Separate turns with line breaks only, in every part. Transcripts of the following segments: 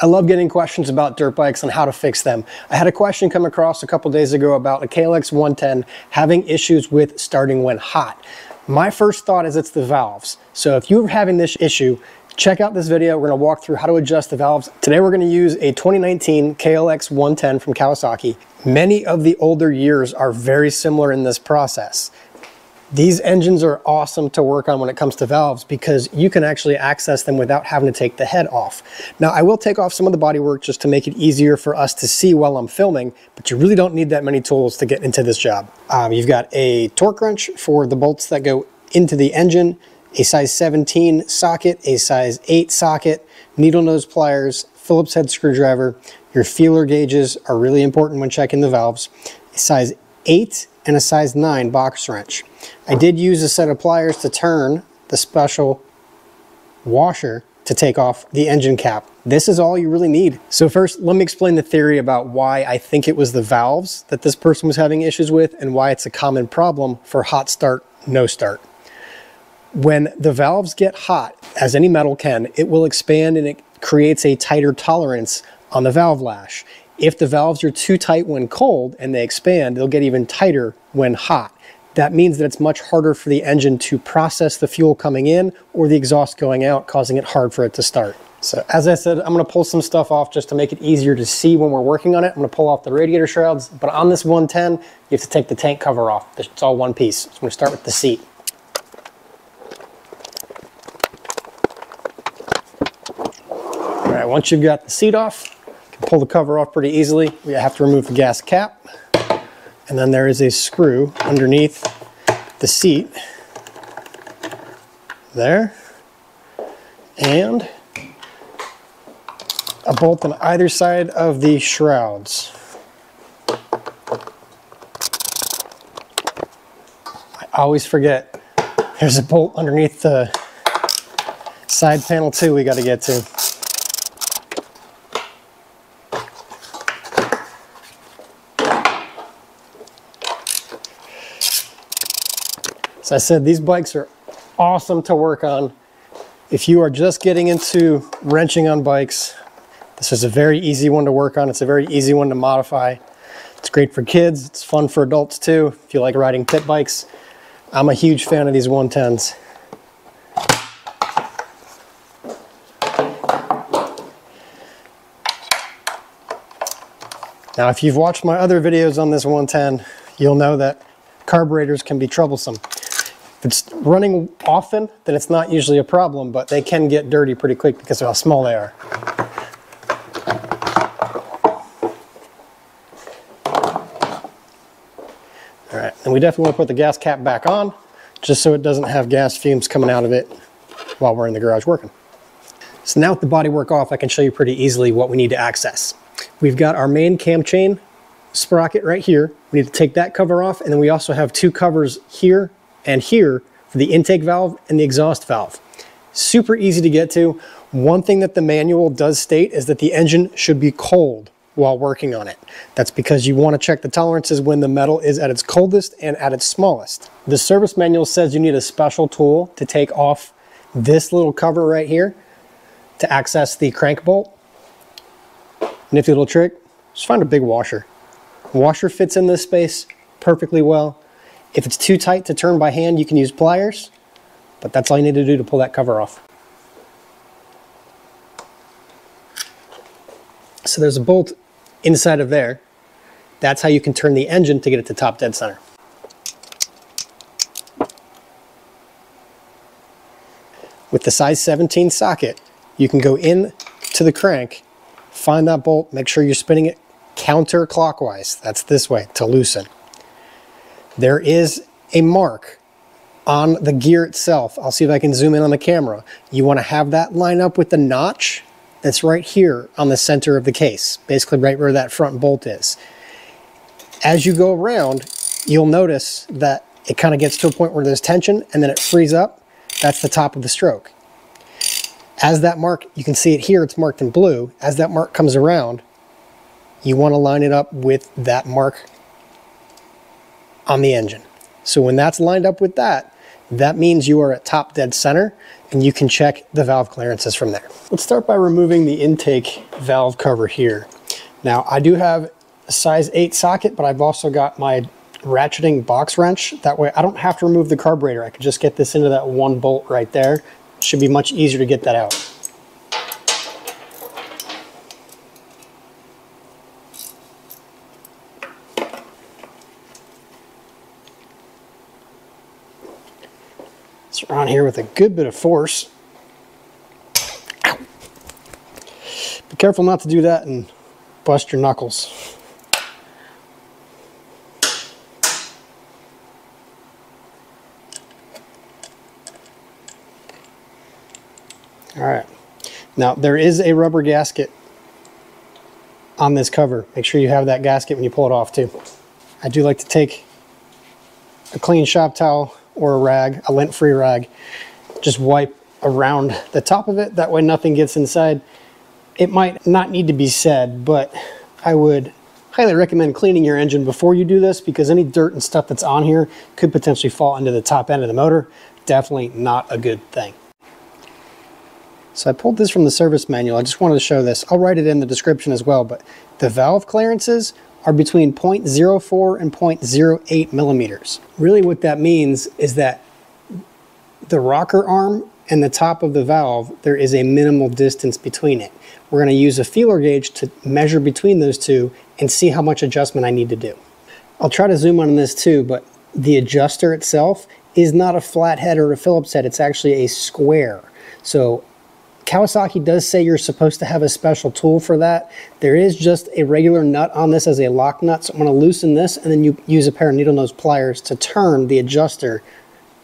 I love getting questions about dirt bikes and how to fix them. I had a question come across a couple days ago about a KLX110 having issues with starting when hot. My first thought is it's the valves. So if you're having this issue, check out this video. We're going to walk through how to adjust the valves. Today we're going to use a 2019 KLX110 from Kawasaki. Many of the older years are very similar in this process. These engines are awesome to work on when it comes to valves because you can actually access them without having to take the head off. Now, I will take off some of the bodywork just to make it easier for us to see while I'm filming, but you really don't need that many tools to get into this job. You've got a torque wrench for the bolts that go into the engine, a size 17 socket, a size 8 socket, needle nose pliers, Phillips head screwdriver. Your feeler gauges are really important when checking the valves. A size 8 and a size 9 box wrench. I did use a set of pliers to turn the special washer to take off the engine cap. This is all you really need. So first, let me explain the theory about why I think it was the valves that this person was having issues with and why it's a common problem for hot start, no start. When the valves get hot, as any metal can, it will expand and it creates a tighter tolerance on the valve lash. If the valves are too tight when cold and they expand, they'll get even tighter when hot. That means that it's much harder for the engine to process the fuel coming in or the exhaust going out, causing it hard for it to start. So as I said, I'm going to pull some stuff off just to make it easier to see when we're working on it. I'm going to pull off the radiator shrouds, but on this 110, you have to take the tank cover off. It's all one piece. So I'm going to start with the seat. All right, once you've got the seat off, pull the cover off pretty easily. We have to remove the gas cap, and then there is a screw underneath the seat there, and a bolt on either side of the shrouds. I always forget there's a bolt underneath the side panel too we got to get to. As I said, these bikes are awesome to work on. If you are just getting into wrenching on bikes, this is a very easy one to work on. It's a very easy one to modify. It's great for kids. It's fun for adults too. If you like riding pit bikes, I'm a huge fan of these 110s. Now, if you've watched my other videos on this 110, you'll know that carburetors can be troublesome. If it's running often, then it's not usually a problem, but they can get dirty pretty quick because of how small they are. All right, and we definitely want to put the gas cap back on, just so it doesn't have gas fumes coming out of it while we're in the garage working. So now with the bodywork off, I can show you pretty easily what we need to access. We've got our main cam chain sprocket right here. We need to take that cover off, and then we also have two covers here and here for the intake valve and the exhaust valve. Super easy to get to. One thing that the manual does state is that the engine should be cold while working on it. That's because you want to check the tolerances when the metal is at its coldest and at its smallest. The service manual says you need a special tool to take off this little cover right here to access the crank bolt. Nifty little trick, just find a big washer. The washer fits in this space perfectly well. If it's too tight to turn by hand, you can use pliers, but that's all you need to do to pull that cover off. So there's a bolt inside of there. That's how you can turn the engine to get it to top dead center. With the size 17 socket, you can go in to the crank, find that bolt, make sure you're spinning it counterclockwise. That's this way to loosen. There is a mark on the gear itself. I'll see if I can zoom in on the camera. You want to have that line up with the notch that's right here on the center of the case, basically right where that front bolt is. As you go around, you'll notice that it kind of gets to a point where there's tension and then it frees up. That's the top of the stroke. As that mark, you can see it here, it's marked in blue. As that mark comes around, you want to line it up with that mark on the engine. So when that's lined up with that, that means you are at top dead center, and you can check the valve clearances from there. Let's start by removing the intake valve cover here. Now, I do have a size 8 socket, but I've also got my ratcheting box wrench. That way I don't have to remove the carburetor. I can just get this into that one bolt right there. It should be much easier to get that out. It's around here with a good bit of force. Ow. Be careful not to do that and bust your knuckles. All right, now there is a rubber gasket on this cover. Make sure you have that gasket when you pull it off too. I do like to take a clean shop towel or a rag, a lint-free rag, just wipe around the top of it. That way nothing gets inside. It might not need to be said, but I would highly recommend cleaning your engine before you do this, because any dirt and stuff that's on here could potentially fall into the top end of the motor. Definitely not a good thing. So I pulled this from the service manual. I just wanted to show this. I'll write it in the description as well, but the valve clearances are between 0.04 and 0.08 millimeters. Really what that means is that the rocker arm and the top of the valve, there is a minimal distance between it. We're going to use a feeler gauge to measure between those two and see how much adjustment I need to do. I'll try to zoom on this too, but the adjuster itself is not a flat head or a Phillips head. It's actually a square. So Kawasaki does say you're supposed to have a special tool for that. There is just a regular nut on this as a lock nut. So I'm going to loosen this, and then you use a pair of needle nose pliers to turn the adjuster.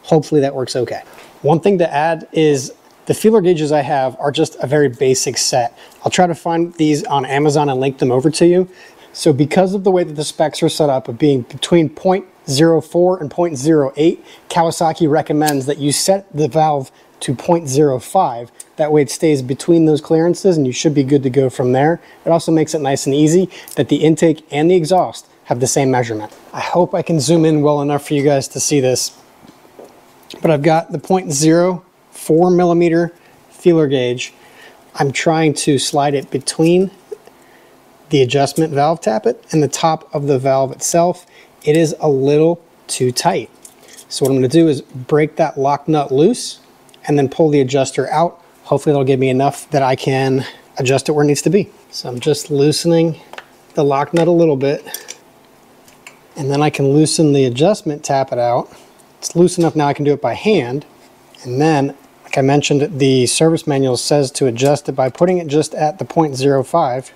Hopefully that works okay. One thing to add is the feeler gauges I have are just a very basic set. I'll try to find these on Amazon and link them over to you. So because of the way that the specs are set up of being between 0.04 and 0.08, Kawasaki recommends that you set the valve to 0.05. That way it stays between those clearances and you should be good to go from there. It also makes it nice and easy that the intake and the exhaust have the same measurement. I hope I can zoom in well enough for you guys to see this. But I've got the 0.04 millimeter feeler gauge. I'm trying to slide it between the adjustment valve tappet and the top of the valve itself. It is a little too tight. So what I'm going to do is break that lock nut loose and then pull the adjuster out. Hopefully that'll give me enough that I can adjust it where it needs to be. So I'm just loosening the lock nut a little bit, and then I can loosen the adjustment tappet out. It's loose enough now I can do it by hand. And then, like I mentioned, the service manual says to adjust it by putting it just at the 0.05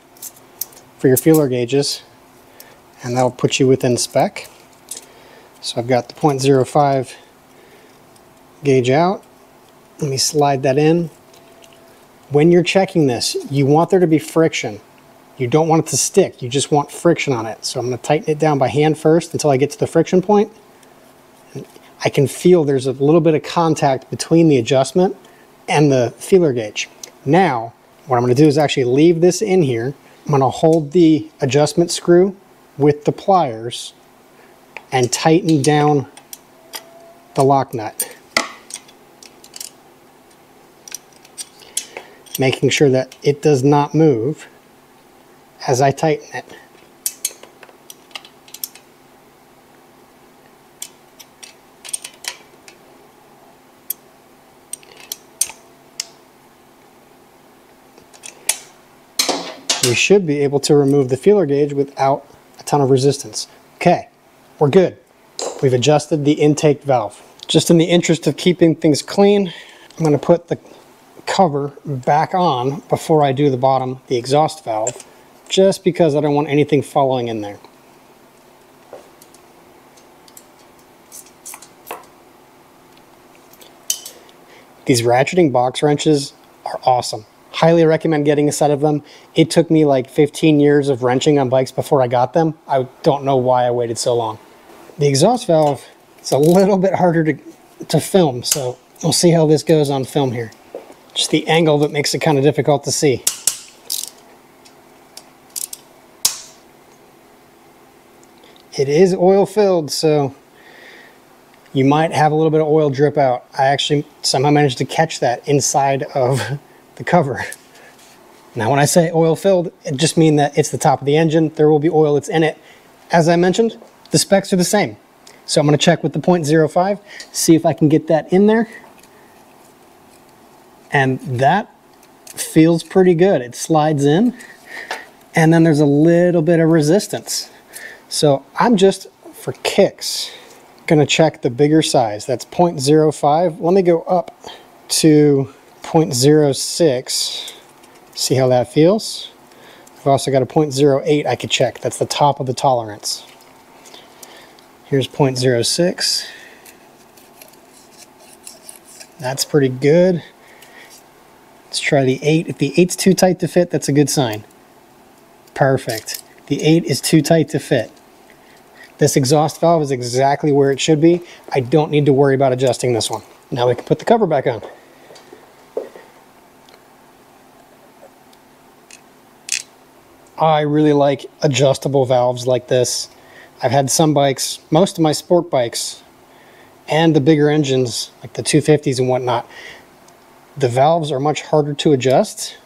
for your feeler gauges, and that'll put you within spec. So I've got the 0.05 gauge out. Let me slide that in. When you're checking this, you want there to be friction. You don't want it to stick, you just want friction on it. So I'm going to tighten it down by hand first until I get to the friction point. I can feel there's a little bit of contact between the adjustment and the feeler gauge. Now, what I'm going to do is actually leave this in here. I'm going to hold the adjustment screw with the pliers and tighten down the lock nut, making sure that it does not move as I tighten it. We should be able to remove the feeler gauge without a ton of resistance. Okay, we're good. We've adjusted the intake valve. Just in the interest of keeping things clean, I'm going to put the cover back on before I do the bottom, the exhaust valve, just because I don't want anything falling in there. These ratcheting box wrenches are awesome. Highly recommend getting a set of them. It took me like 15 years of wrenching on bikes before I got them. I don't know why I waited so long. The exhaust valve is a little bit harder to film, so we'll see how this goes on film here. Just the angle that makes it kind of difficult to see. It is oil filled, so you might have a little bit of oil drip out. I actually somehow managed to catch that inside of the cover. Now when I say oil filled, it just means that it's the top of the engine. There will be oil that's in it. As I mentioned, the specs are the same. So I'm going to check with the 0.05, see if I can get that in there. And that feels pretty good. It slides in, and then there's a little bit of resistance. So I'm just, for kicks, going to check the bigger size. That's 0.05. Let me go up to 0.06, see how that feels. I've also got a 0.08 I could check. That's the top of the tolerance. Here's 0.06. That's pretty good. Let's try the 8. If the 8's too tight to fit, that's a good sign. Perfect. The 8 is too tight to fit. This exhaust valve is exactly where it should be. I don't need to worry about adjusting this one. Now we can put the cover back on. I really like adjustable valves like this. I've had some bikes, most of my sport bikes, and the bigger engines, like the 250s and whatnot, the valves are much harder to adjust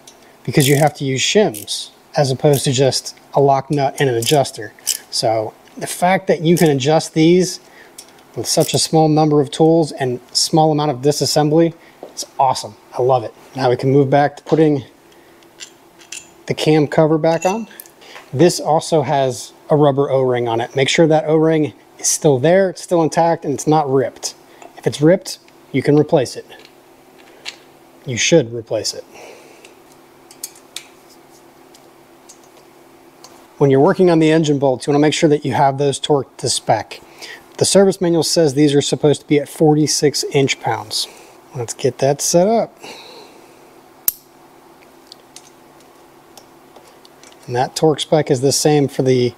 because you have to use shims as opposed to just a lock nut and an adjuster. So the fact that you can adjust these with such a small number of tools and small amount of disassembly is awesome. I love it. Now we can move back to putting the cam cover back on. This also has a rubber O-ring on it. Make sure that O-ring is still there, it's still intact, and it's not ripped. If it's ripped, you can replace it. You should replace it. When you're working on the engine bolts, you want to make sure that you have those torqued to spec. The service manual says these are supposed to be at 46 inch-pounds. Let's get that set up. And that torque spec is the same for the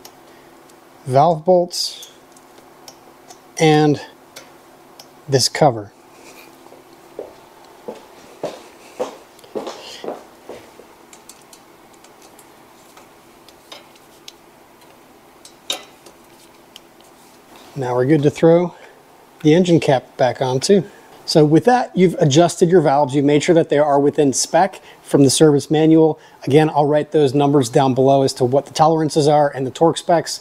valve bolts and this cover. Now we're good to throw the engine cap back on too. So with that, you've adjusted your valves. You've made sure that they are within spec from the service manual. Again, I'll write those numbers down below as to what the tolerances are and the torque specs.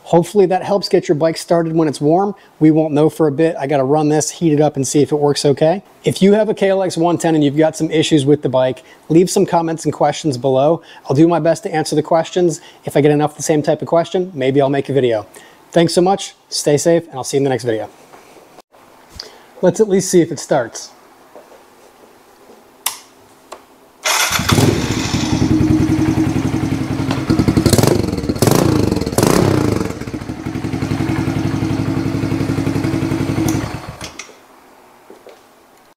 Hopefully that helps get your bike started when it's warm. We won't know for a bit. I got to run this, heat it up, and see if it works okay. If you have a KLX110 and you've got some issues with the bike, leave some comments and questions below. I'll do my best to answer the questions. If I get enough the same type of question, maybe I'll make a video. Thanks so much, stay safe, and I'll see you in the next video. Let's at least see if it starts.